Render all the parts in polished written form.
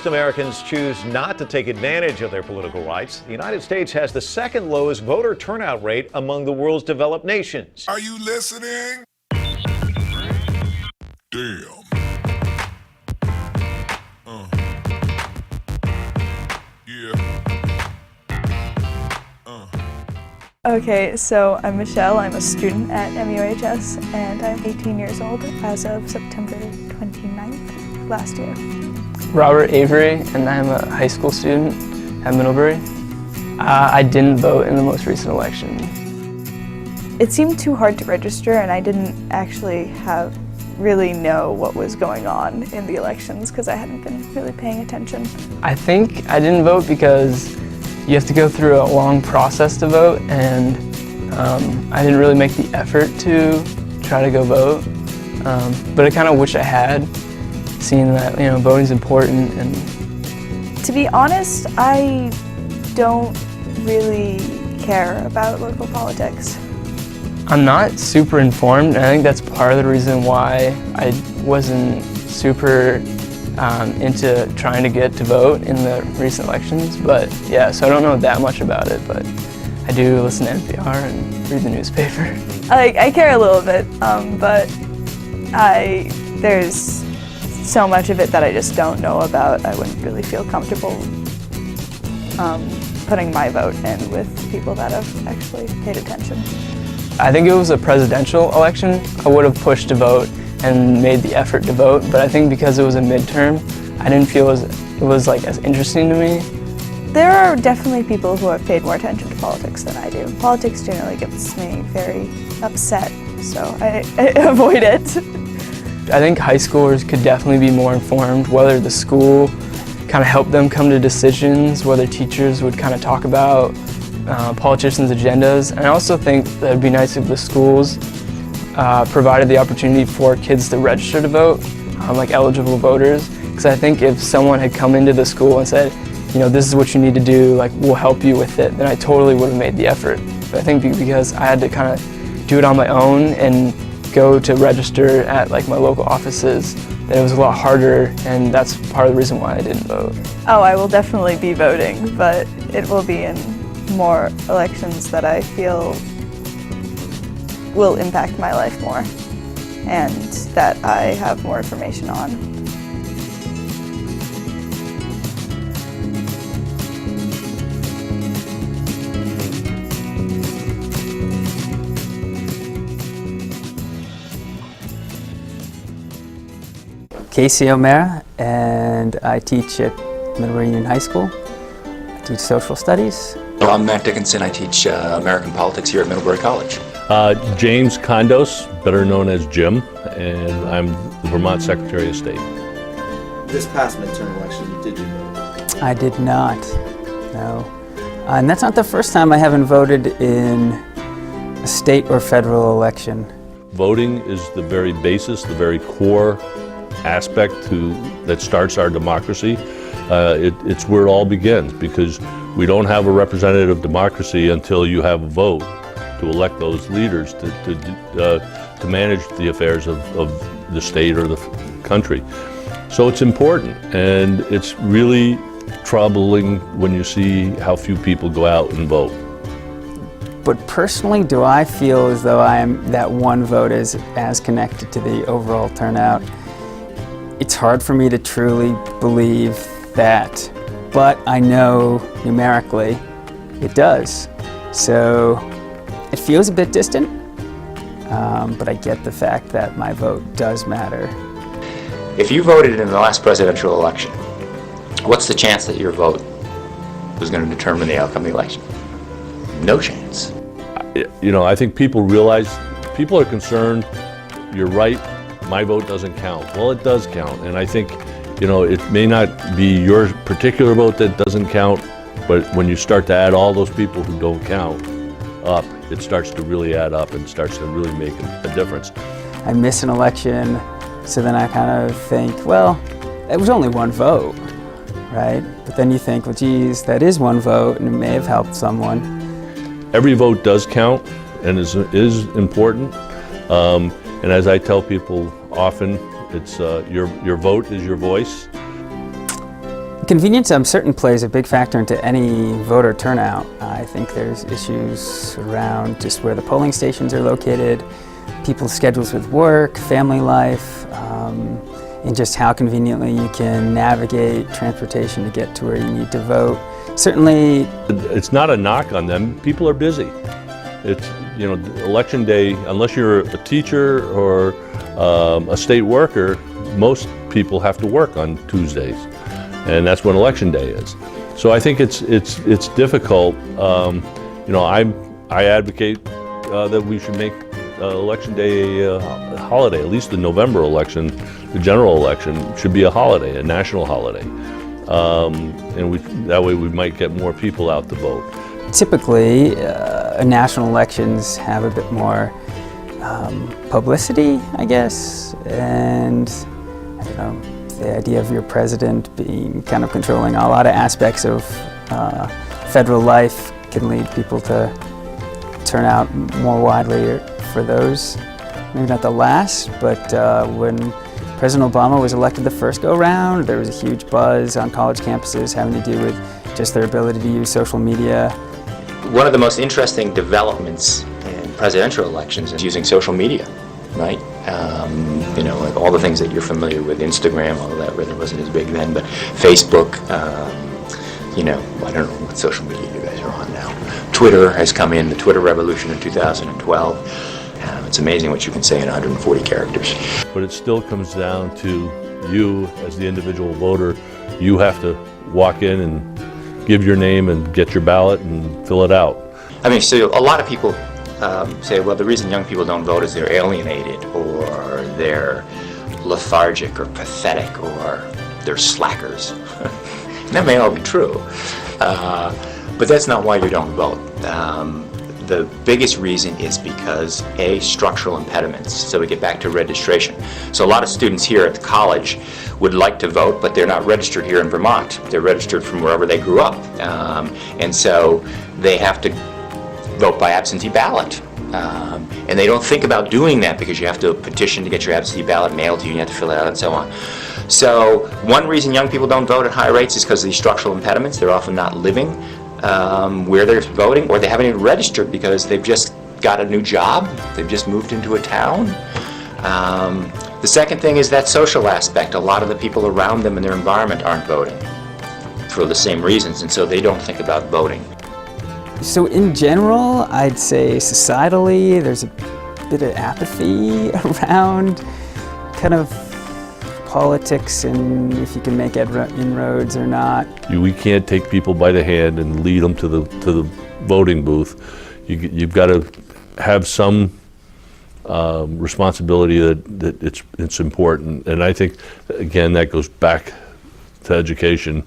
most Americans choose not to take advantage of their political rights, the United States has the second lowest voter turnout rate among the world's developed nations. Are you listening? Damn. Okay, so I'm Michelle. I'm a student at MUHS, and I'm 18 years old as of September 29th last year. Robert Avery, and I'm a high school student at Middlebury. I didn't vote in the most recent election. It seemed too hard to register, and I didn't actually really know what was going on in the elections because I hadn't been really paying attention. I think I didn't vote because you have to go through a long process to vote, and I didn't really make the effort to try to go vote. But I kind of wish I had, seeing that voting's important. And to be honest, I don't really care about local politics. I'm not super informed, and I think that's part of the reason why I wasn't super into trying to get to vote in the recent elections. But yeah, so I don't know that much about it, but I do listen to NPR and read the newspaper. I care a little bit, but there's so much of it that I just don't know about. I wouldn't really feel comfortable putting my vote in with people that have actually paid attention. I think it was a presidential election. I would have pushed to vote and made the effort to vote, but I think because it was a midterm, I didn't feel it was like as interesting to me. There are definitely people who have paid more attention to politics than I do. Politics generally gets me very upset, so I avoid it. I think high schoolers could definitely be more informed, whether the school kind of helped them come to decisions, whether teachers would kind of talk about politicians' agendas. And I also think that it'd be nice if the schools provided the opportunity for kids to register to vote, like eligible voters. Because I think if someone had come into the school and said, this is what you need to do, like we'll help you with it, then I totally would have made the effort. But I think because I had to kind of do it on my own and go to register at like my local offices, then it was a lot harder, and that's part of the reason why I didn't vote. Oh, I will definitely be voting, but it will be in more elections that I feel will impact my life more and that I have more information on. Casey O'Mara, and I teach at Middlebury Union High School. I teach social studies. Well, I'm Matt Dickinson. I teach American politics here at Middlebury College. James Condos, better known as Jim, and I'm the Vermont Secretary of State. This past midterm election, did you vote? I did not, no. And that's not the first time I haven't voted in a state or federal election. Voting is the very basis, the very core aspect that starts our democracy. It's where it all begins, because we don't have a representative democracy until you have a vote to elect those leaders to manage the affairs of the state or the country. So it's important, and it's really troubling when you see how few people go out and vote. But personally, do I feel as though that one vote is as connected to the overall turnout? It's hard for me to truly believe that, but I know numerically it does. So it feels a bit distant, but I get the fact that my vote does matter. If you voted in the last presidential election, what's the chance that your vote was going to determine the outcome of the election? No chance. I think people realize, people are concerned, you're right, my vote doesn't count. Well, it does count, and I think, it may not be your particular vote that doesn't count, but when you start to add all those people who don't count up, it starts to really add up and starts to really make a difference. I miss an election, so then I kind of think, well, it was only one vote, right? But then you think, well, geez, that is one vote, and it may have helped someone. Every vote does count and is important. And as I tell people often, it's your vote is your voice. convenience, I'm certain, plays a big factor into any voter turnout. I think there's issues around just where the polling stations are located, people's schedules with work, family life, and just how conveniently you can navigate transportation to get to where you need to vote. Certainly, it's not a knock on them. People are busy. It's, you know, election day, unless you're a teacher or a state worker, most people have to work on Tuesdays, and that's when election day is. So I think it's difficult. You know, I advocate that we should make election day a holiday. At least the November election, the general election, should be a holiday, a national holiday, and that way we might get more people out to vote. typically, national elections have a bit more publicity, I guess, and I don't know, the idea of your president being kind of controlling a lot of aspects of federal life can lead people to turn out more widely for those. Maybe not the last, but when President Obama was elected the first go-round, there was a huge buzz on college campuses having to do with just their ability to use social media. One of the most interesting developments in presidential elections is using social media, right? You know, like all the things that you're familiar with, Instagram, all of that really wasn't as big then, but Facebook, you know, I don't know what social media you guys are on now. Twitter has come in, the Twitter revolution in 2012. It's amazing what you can say in 140 characters. But it still comes down to you as the individual voter. You have to walk in and give your name and get your ballot and fill it out. I mean, so a lot of people say, well, the reason young people don't vote is they're alienated, or they're lethargic, or pathetic, or they're slackers. That may all be true, but that's not why you don't vote. The biggest reason is because, A, structural impediments. So we get back to registration. So a lot of students here at the college would like to vote, but they're not registered here in Vermont. They're registered from wherever they grew up. And so they have to vote by absentee ballot. And they don't think about doing that because you have to petition to get your absentee ballot mailed to you, and you have to fill it out and so on. So one reason young people don't vote at high rates is because of these structural impediments. They're often not living where they're voting, or they haven't even registered because they've just got a new job, they've just moved into a town. The second thing is that social aspect. A lot of the people around them in their environment aren't voting for the same reasons, and so they don't think about voting. So in general, I'd say societally, there's a bit of apathy around kind of politics and if you can make inroads or not. We can't take people by the hand and lead them to the voting booth. You've got to have some responsibility that it's important. And I think, again, that goes back to education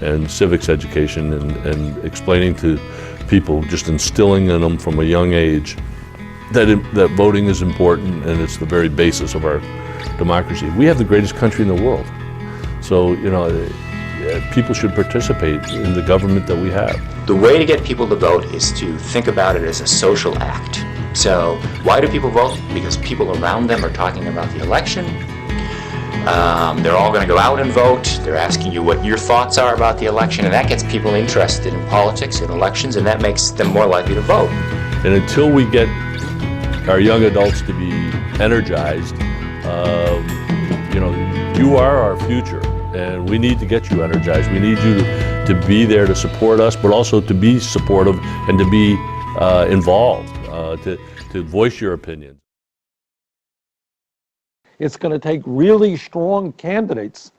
and civics education and explaining to people, just instilling in them from a young age that voting is important and it's the very basis of our democracy. We have the greatest country in the world. So, you know, people should participate in the government that we have. The way to get people to vote is to think about it as a social act. So why do people vote? Because people around them are talking about the election. They're all going to go out and vote. They're asking you what your thoughts are about the election, and that gets people interested in politics and elections, and that makes them more likely to vote. And until we get our young adults to be energized, you know, you are our future, and we need to get you energized. We need you to be there to support us, but also to be supportive and to be involved, to voice your opinions. It's going to take really strong candidates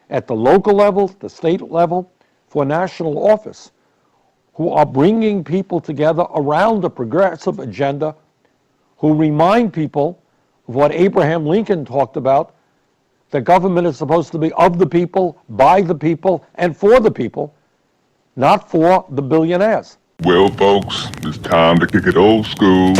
at the local level, the state level, for national office, who are bringing people together around a progressive agenda, who remind people of what Abraham Lincoln talked about, that government is supposed to be of the people, by the people, and for the people, not for the billionaires. Well, folks, it's time to kick it old school.